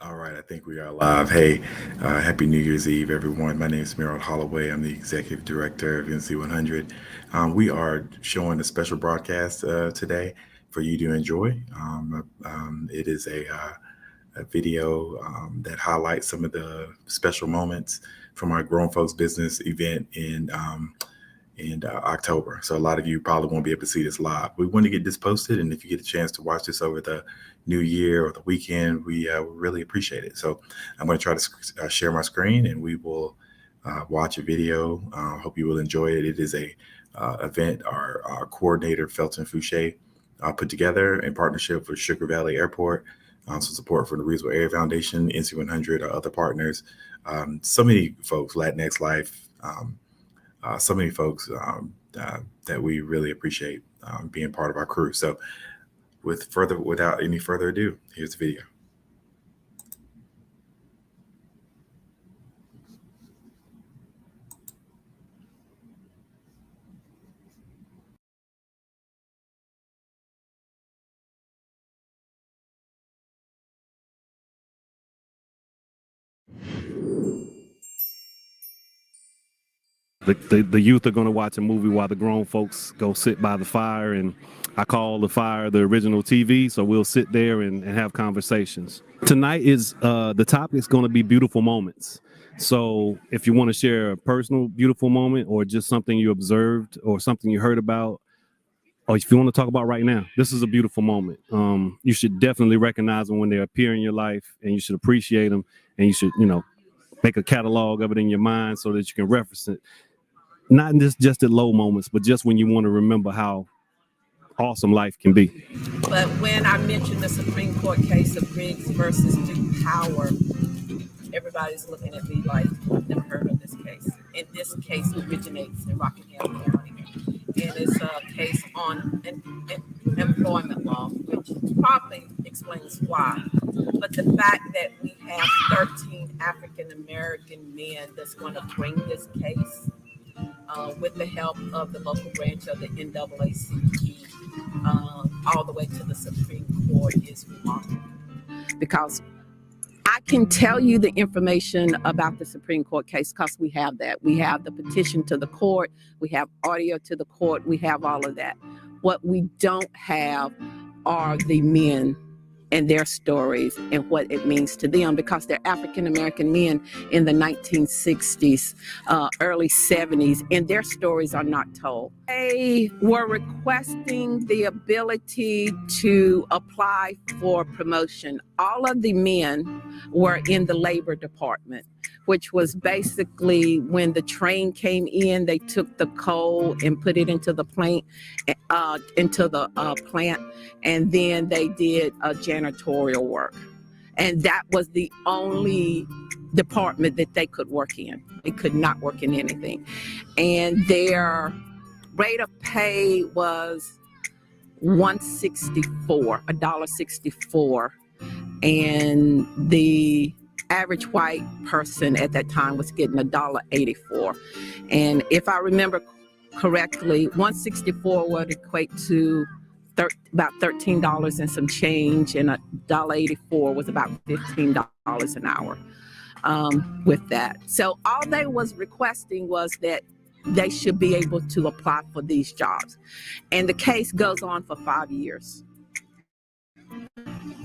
All right, I think we are live. Hey, happy New Year's Eve, everyone. My name is Merrill Holloway. I'm the executive director of NC100. We are showing a special broadcast today for you to enjoy. It is a video that highlights some of the special moments from our Grown Folks Business event in October. So a lot of you probably won't be able to see this live. We want to get this posted, and if you get a chance to watch this over the New Year or the weekend, we really appreciate it. So I'm going to try to share my screen, and we will watch a video. Hope you will enjoy it. It is a event our coordinator Felton Foushee put together in partnership with Sugar Valley Airport. Some support from the Reasonable Area Foundation, NC100, our other partners. So many folks, Latinx Life. So many folks that we really appreciate being part of our crew. So without any further ado, here's the video. The youth are going to watch a movie while the grown folks go sit by the fire, and I call the fire the original TV, so we'll sit there and have conversations. Tonight is the topic is going to be beautiful moments. So if you want to share a personal beautiful moment or just something you observed or something you heard about, or if you want to talk about right now, this is a beautiful moment. You should definitely recognize them when they appear in your life, and you should appreciate them, and you should, make a catalog of it in your mind so that you can reference it. Not in just at low moments, but just when you want to remember how awesome life can be. But when I mentioned the Supreme Court case of Briggs versus Duke Power, everybody's looking at me like, I've never heard of this case. And this case originates in Rockingham County. And it's a case on employment law, which probably explains why. But the fact that we have 13 African-American men that's going to bring this case with the help of the local branch of the NAACP, all the way to the Supreme Court is remarkable. Because I can tell you the information about the Supreme Court case because we have that. We have the petition to the court. We have audio to the court. We have all of that. What we don't have are the men and their stories and what it means to them, because they're African-American men in the 1960s, early 70s, and their stories are not told. They were requesting the ability to apply for promotion. All of the men were in the labor department, which was basically when the train came in, they took the coal and put it into the plant, and then they did janitorial work. And that was the only department that they could work in. They could not work in anything. And their rate of pay was $1.64, and the average white person at that time was getting $1.84. And if I remember correctly, $1.64 would equate to about $13 and some change, and $1.84 was about $15 an hour with that. So all they was requesting was that they should be able to apply for these jobs. And the case goes on for 5 years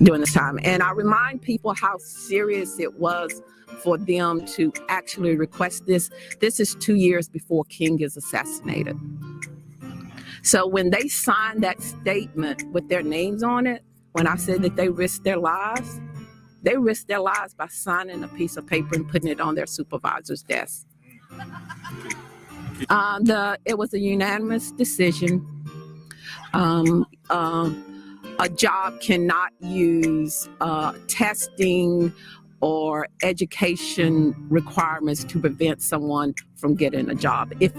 during this time. And I remind people how serious it was for them to actually request this. This is 2 years before King is assassinated. So when they signed that statement with their names on it, when I said that they risked their lives by signing a piece of paper and putting it on their supervisor's desk. It was a unanimous decision. A job cannot use testing or education requirements to prevent someone from getting a job if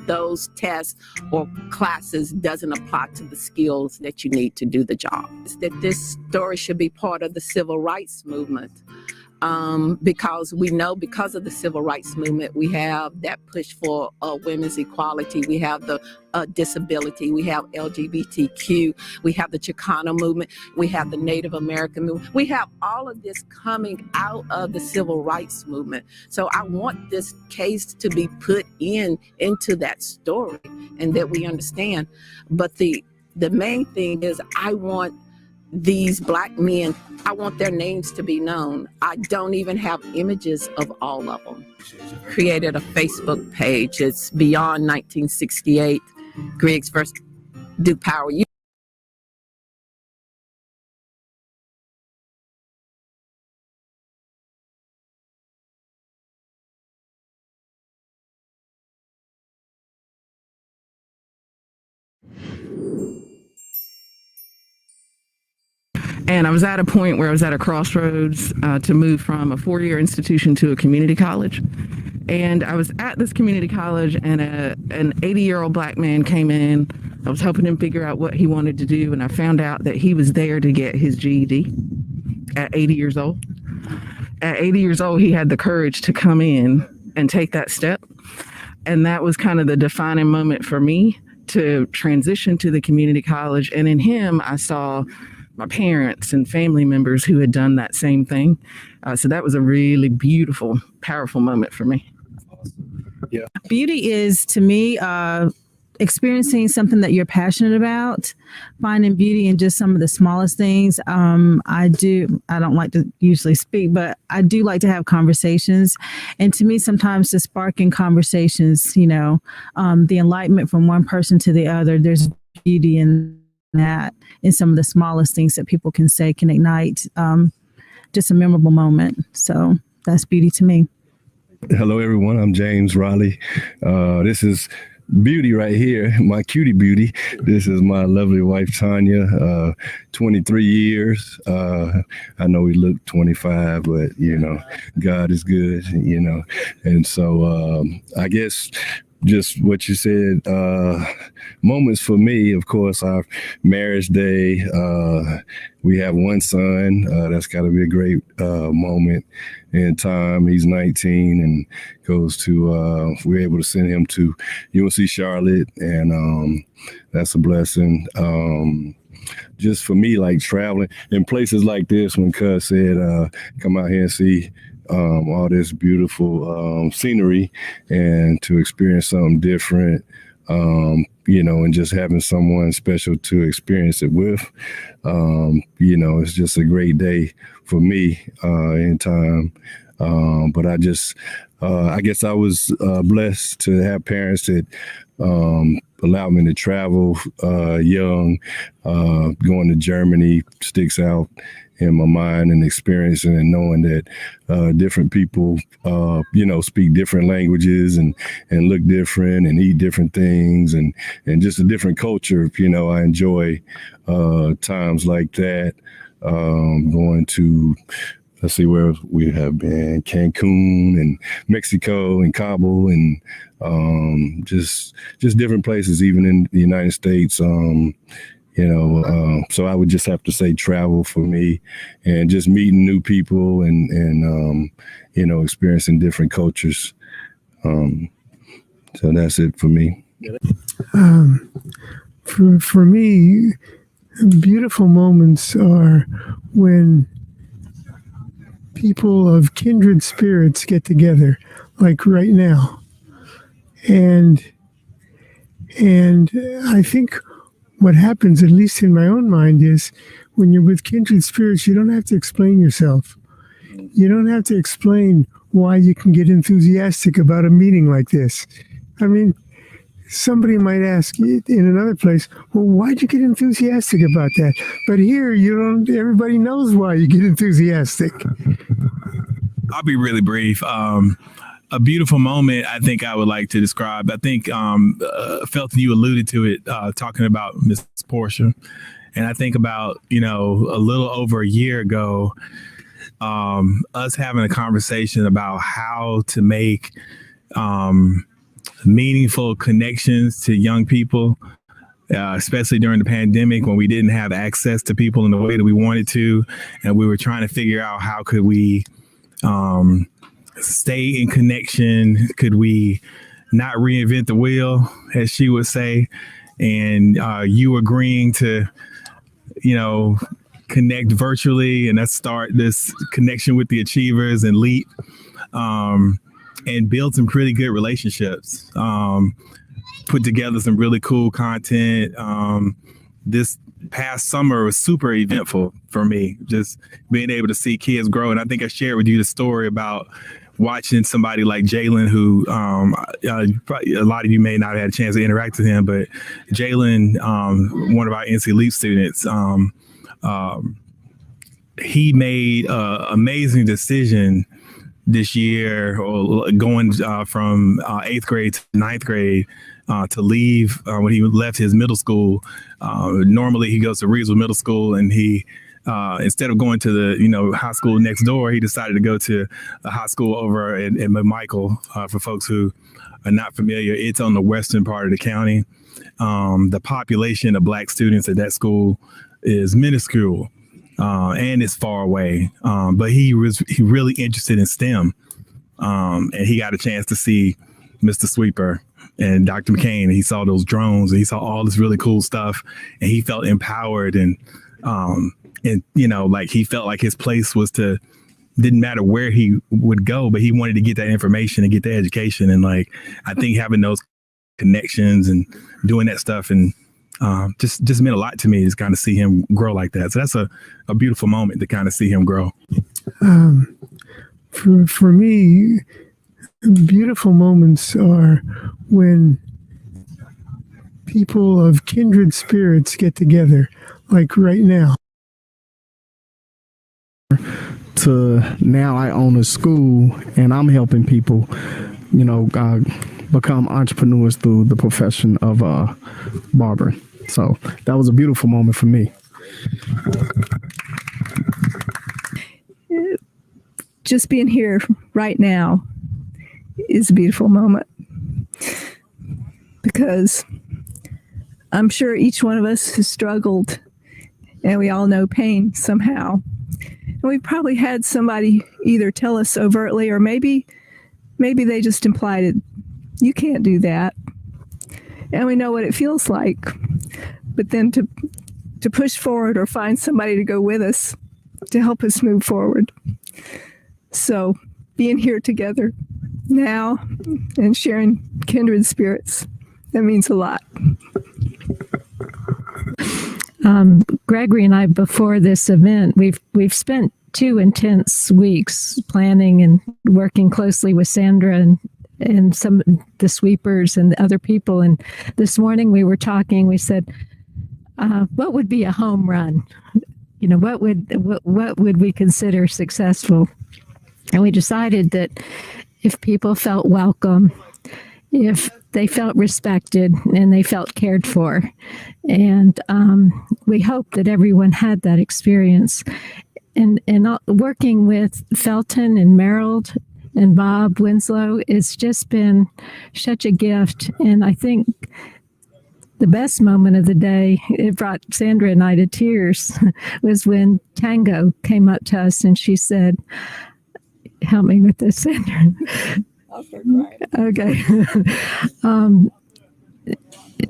those tests or classes doesn't apply to the skills that you need to do the job. That this story should be part of the civil rights movement. because we know because of the civil rights movement, we have that push for women's equality. We have the disability. We have LGBTQ. We have the Chicano movement. We have the Native American movement. We have all of this coming out of the civil rights movement. So I want this case to be put into that story and that we understand. But the main thing is I want these Black men, I want their names to be known. I don't even have images of all of them. Created a Facebook page. It's Beyond 1968, Griggs versus Duke Power. And I was at a point where I was at a crossroads to move from a 4-year institution to a community college. And I was at this community college, and an 80-year-old Black man came in. I was helping him figure out what he wanted to do, and I found out that he was there to get his GED at 80 years old. At 80 years old, he had the courage to come in and take that step. And that was kind of the defining moment for me to transition to the community college. And in him, I saw my parents and family members who had done that same thing. So that was a really beautiful, powerful moment for me. Yeah. Beauty is, to me, experiencing something that you're passionate about, finding beauty in just some of the smallest things. I don't like to usually speak, but I do like to have conversations. And to me, sometimes the spark in conversations, the enlightenment from one person to the other, there's beauty in that, in some of the smallest things that people can say can ignite just a memorable moment. So that's beauty to me. Hello, everyone. I'm James Raleigh. This is Beauty right here, my cutie beauty. This is my lovely wife, Tanya, 23 years. I know we look 25, but, God is good, And so I guess just what you said, moments for me, of course, our marriage day. We have one son. That's got to be a great moment in time. He's 19 and goes to, we're able to send him to UNC Charlotte, and that's a blessing. Just for me, like traveling in places like this, when Cuz said, come out here and see all this beautiful scenery and to experience something different, and just having someone special to experience it with, it's just a great day for me in time. But I guess I was blessed to have parents that allowed me to travel young. Going to Germany sticks out in my mind, and experiencing and knowing that different people, speak different languages and look different and eat different things and just a different culture. I enjoy times like that. Going to, let's see where we have been, Cancun and Mexico and Kabul and just different places, even in the United States. So I would just have to say travel for me, and just meeting new people and experiencing different cultures. So that's it for me. For me, beautiful moments are when people of kindred spirits get together, like right now. And I think what happens, at least in my own mind, is when you're with kindred spirits, you don't have to explain yourself. You don't have to explain why you can get enthusiastic about a meeting like this. I mean, somebody might ask you in another place, well, why'd you get enthusiastic about that? But here, everybody knows why you get enthusiastic. I'll be really brief. A beautiful moment I think I would like to describe. I think Felton, you alluded to it, talking about Miss Portia. And I think about, a little over a year ago, us having a conversation about how to make meaningful connections to young people, especially during the pandemic when we didn't have access to people in the way that we wanted to. And we were trying to figure out how could we stay in connection? Could we not reinvent the wheel, as she would say? And you agreeing to, connect virtually, and let's start this connection with the Achievers and Leap, and build some pretty good relationships. Put together some really cool content. This past summer was super eventful for me, just being able to see kids grow. And I think I shared with you the story about watching somebody like Jalen, who probably a lot of you may not have had a chance to interact with him, but Jalen, one of our NC Leap students, he made an amazing decision this year, or going from 8th grade to 9th grade, to leave when he left his middle school. Normally he goes to Reedsville Middle School, and he instead of going to the high school next door, he decided to go to a high school over in McMichael. For folks who are not familiar, it's on the western part of the county. The population of Black students at that school is minuscule, and it's far away. But he really interested in STEM, and he got a chance to see Mr. Sweeper and Dr. McCain, and he saw those drones, and he saw all this really cool stuff, and he felt empowered, and like he felt like his place was didn't matter where he would go, but he wanted to get that information and get the education. And like, I think having those connections and doing that stuff, and just meant a lot to me, is kind of see him grow like that. So that's a beautiful moment to kind of see him grow. For me, beautiful moments are when people of kindred spirits get together, like right now. To now I own a school, and I'm helping people, become entrepreneurs through the profession of barbering. So that was a beautiful moment for me. Just being here right now is a beautiful moment, because I'm sure each one of us has struggled, and we all know pain somehow. And we probably had somebody either tell us overtly, or maybe they just implied it. You can't do that. And we know what it feels like. But then to push forward, or find somebody to go with us to help us move forward. So being here together now and sharing kindred spirits, that means a lot. Gregory and I, before this event, we've spent 2 intense weeks planning and working closely with Sandra and some the sweepers and the other people. And this morning we were talking. We said, "What would be a home run? What would we consider successful?" And we decided that if people felt welcome, if they felt respected, and they felt cared for. And we hope that everyone had that experience. And working with Felton and Merrill and Bob Winslow, it's just been such a gift. And I think the best moment of the day, it brought Sandra and I to tears, was when Tango came up to us and she said, help me with this, Sandra. Okay.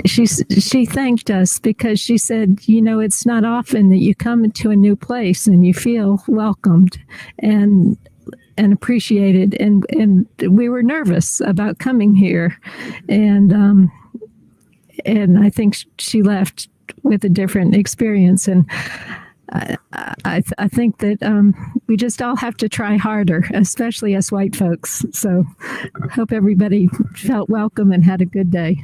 She thanked us because she said, it's not often that you come into a new place and you feel welcomed and appreciated. And we were nervous about coming here. And I think she left with a different experience. And I think that we just all have to try harder, especially us white folks. So hope everybody felt welcome and had a good day.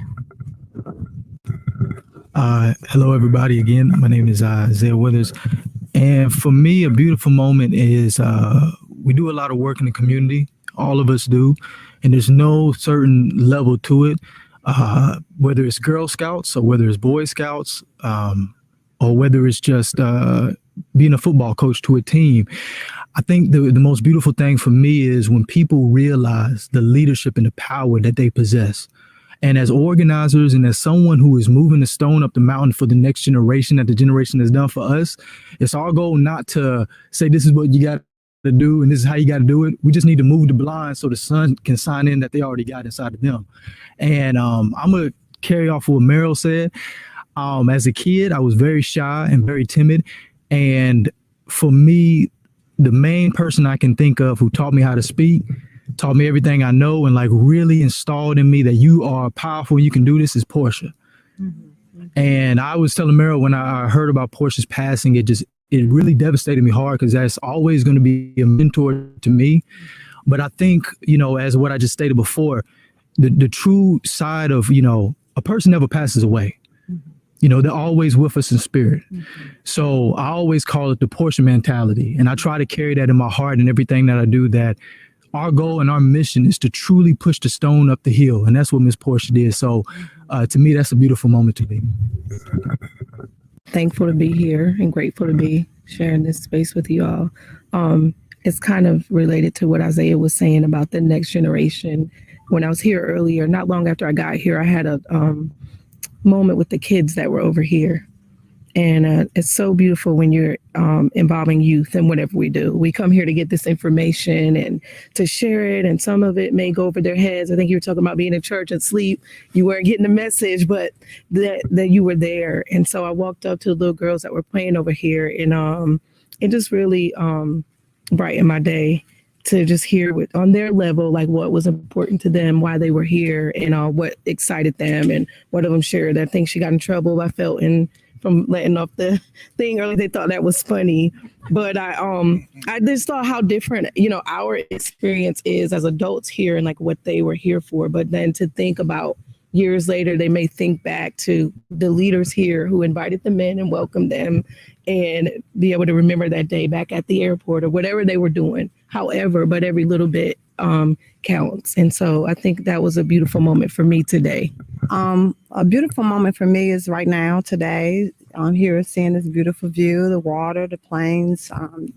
Hello, everybody. Again, my name is Isaiah Withers. And for me, a beautiful moment is we do a lot of work in the community. All of us do. And there's no certain level to it, whether it's Girl Scouts or whether it's Boy Scouts, or whether it's just being a football coach to a team. I think the most beautiful thing for me is when people realize the leadership and the power that they possess. And as organizers and as someone who is moving the stone up the mountain for the next generation that the generation has done for us, it's our goal not to say this is what you got to do, and this is how you got to do it. We just need to move the blinds so the sun can sign in that they already got inside of them. And I'm gonna carry off what Meryl said. As a kid, I was very shy and very timid, and for me, the main person I can think of who taught me how to speak, taught me everything I know, and like really installed in me that you are powerful, you can do this, is Portia. And I was telling Meryl when I heard about Portia's passing, it really devastated me hard because that's always going to be a mentor to me. But I think, as what I just stated before, the true side of, a person never passes away. They're always with us in spirit. So I always call it the Portia mentality. And I try to carry that in my heart and everything that I do, that our goal and our mission is to truly push the stone up the hill. And that's what Miss Portia did. So to me, that's a beautiful moment to me. Thankful to be here and grateful to be sharing this space with you all. It's kind of related to what Isaiah was saying about the next generation. When I was here earlier, not long after I got here, I had a moment with the kids that were over here. And it's so beautiful when you're involving youth in whatever we do. We come here to get this information and to share it, and some of it may go over their heads. I think you were talking about being in church and sleep. You weren't getting the message, but that you were there. And so I walked up to the little girls that were playing over here, and it just really brightened my day to just hear on their level, like what was important to them, why they were here, and what excited them. And one of them shared that I think she got in trouble by Felton from letting off the thing earlier. They thought that was funny, but I just thought how different, our experience is as adults here and like what they were here for. But then to think about years later, they may think back to the leaders here who invited them in and welcomed them, and be able to remember that day back at the airport or whatever they were doing. However, but every little bit counts. And so I think that was a beautiful moment for me today. A beautiful moment for me is right now, today. I'm here seeing this beautiful view, the water, the plains,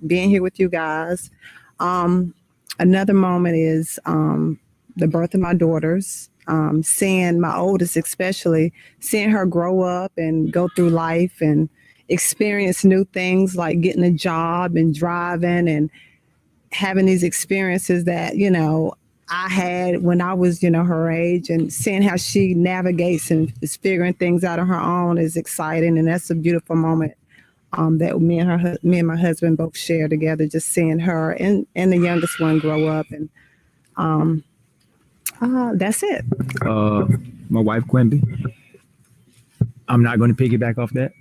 being here with you guys. Another moment is the birth of my daughters, seeing my oldest, especially seeing her grow up and go through life and experience new things like getting a job and driving and having these experiences that, I had when I was, her age, and seeing how she navigates and is figuring things out on her own is exciting. And that's a beautiful moment that me and my husband both share together, just seeing her and the youngest one grow up. And that's it. My wife, Quimby. I'm not going to piggyback off that.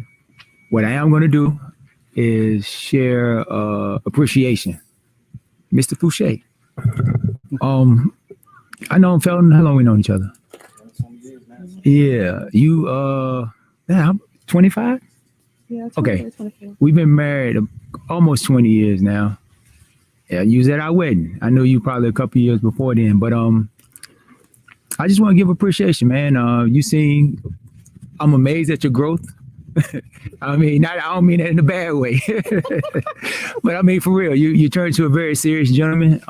What I am going to do is share appreciation. Mr. Foushee. I know Felton. How long we known each other? Yeah, you 25? Yeah, okay. 24. We've been married almost 20 years now. Yeah, you was at our wedding. I know you probably a couple years before then, but I just want to give appreciation, man. I'm amazed at your growth. I don't mean that in a bad way, but I mean for real. You turned into a very serious gentleman.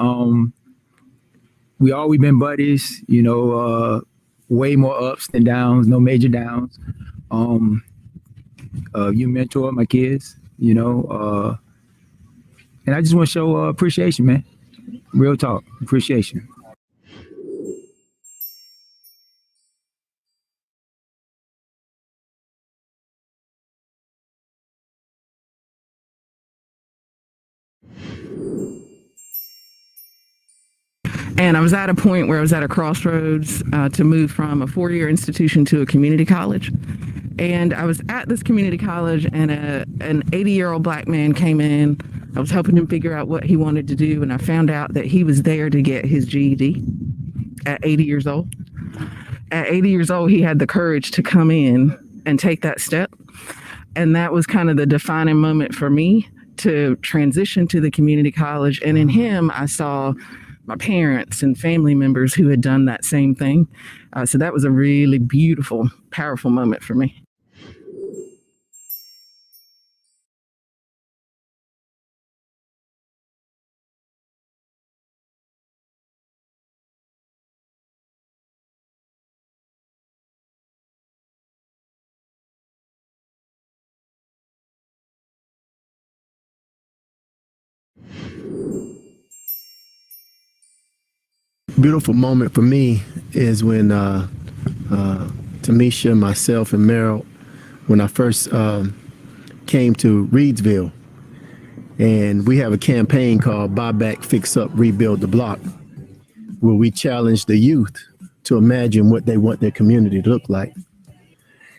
We always been buddies, way more ups than downs, no major downs. You mentor my kids, and I just want to show appreciation, man. Real talk, appreciation. And I was at a point where I was at a crossroads to move from a 4-year institution to a community college. And I was at this community college, and an 80-year-old black man came in. I was helping him figure out what he wanted to do, and I found out that he was there to get his GED at 80 years old. At 80 years old, he had the courage to come in and take that step. And that was kind of the defining moment for me to transition to the community college. And in him, I saw my parents and family members who had done that same thing. So that was a really beautiful, powerful moment for me. Beautiful moment for me is when Tamisha, myself, and Meryl, when I first came to Reedsville, and we have a campaign called Buy Back, Fix Up, Rebuild the Block, where we challenge the youth to imagine what they want their community to look like.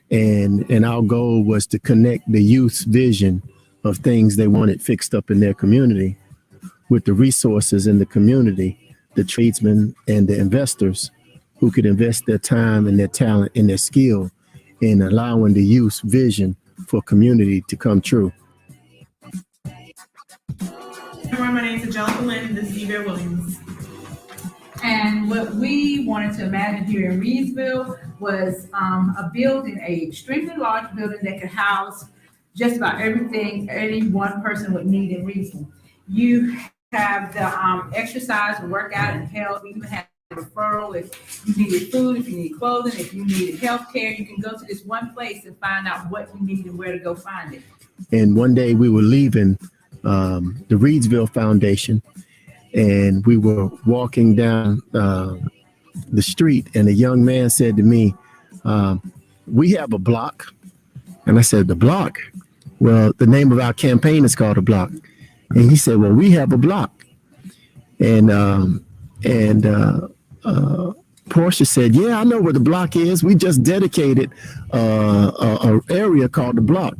And our goal was to connect the youth's vision of things they wanted fixed up in their community with the resources in the community, the tradesmen and the investors who could invest their time and their talent and their skill in allowing the youth's vision for community to come true. Everyone, my name is Angelica Lynn, and this is Yvette Williams. And what we wanted to imagine here in Reedsville was a building, a extremely large building that could house just about everything any one person would need in Reedsville. You have the exercise and workout and health. We even have referral if you needed food, if you need clothing, if you needed health care. You can go to this one place and find out what you need and where to go find it. And one day we were leaving the Reedsville Foundation, and we were walking down the street, and a young man said to me, we have a block. And I said, the block? Well, the name of our campaign is called The Block. And he said, well, we have a block. And Portia said, yeah, I know where the block is. We just dedicated an area called The Block.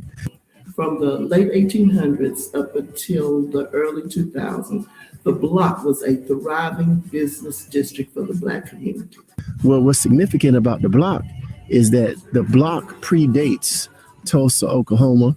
From the late 1800s up until the early 2000s, the block was a thriving business district for the Black community. Well, what's significant about the block is that the block predates Tulsa, Oklahoma.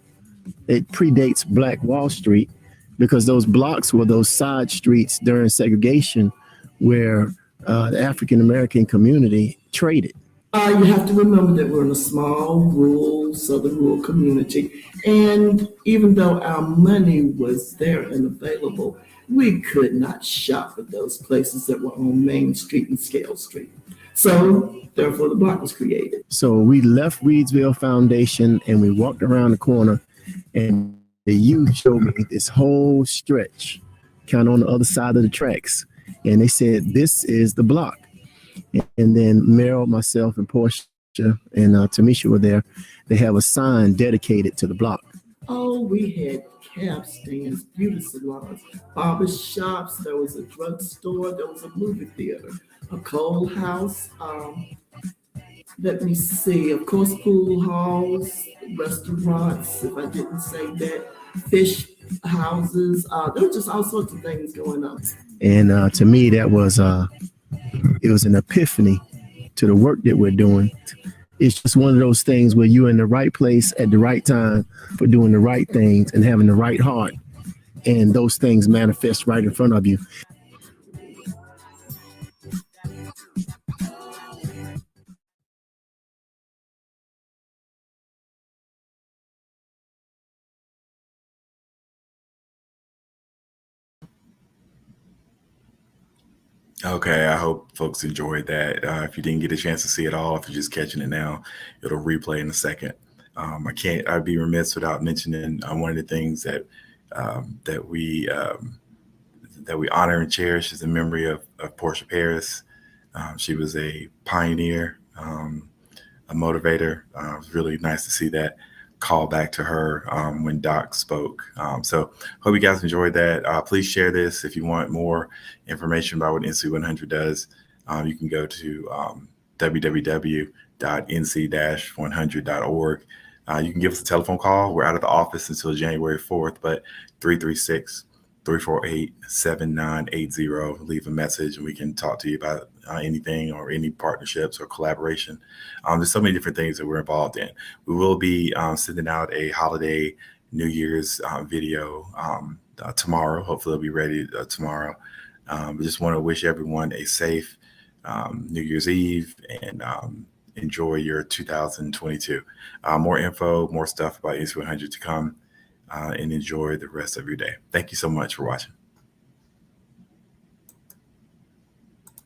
It predates Black Wall Street, because those blocks were those side streets during segregation where the African-American community traded. You have to remember that we're in a small, southern rural community. And even though our money was there and available, we could not shop at those places that were on Main Street and Scale Street. So therefore the block was created. So we left Reedsville Foundation and we walked around the corner, and the youth showed me this whole stretch kind of on the other side of the tracks. And they said, this is the block. And then Meryl, myself, and Portia and Tamisha were there. They have a sign dedicated to the block. Oh, we had cab stands, beauty salons, barber shops. There was a drugstore. There was a movie theater, a coal house. Let me see. Of course, pool halls, restaurants. If I didn't say that, fish houses. There were just all sorts of things going on. And to me, that was it was an epiphany to the work that we're doing. It's just one of those things where you're in the right place at the right time for doing the right things and having the right heart. And those things manifest right in front of you. Okay, I hope folks enjoyed that. If you didn't get a chance to see it all, if you're just catching it now, it'll replay in a second. I'd be remiss without mentioning one of the things that that we honor and cherish is the memory of Portia Paris. She was a pioneer, a motivator. It was really nice to see that call back to her when Doc spoke. So hope you guys enjoyed that. Please share this. If you want more information about what NC100 does, you can go to www.nc-100.org. You can give us a telephone call. We're out of the office until January 4th, but 336-348-7980. Leave a message and we can talk to you about anything or any partnerships or collaboration. There's so many different things that we're involved in. We will be sending out a holiday New Year's video tomorrow. Hopefully it'll be ready tomorrow. We just want to wish everyone a safe New Year's Eve and enjoy your 2022. More info, more stuff about NC100 to come, and enjoy the rest of your day. Thank you so much for watching.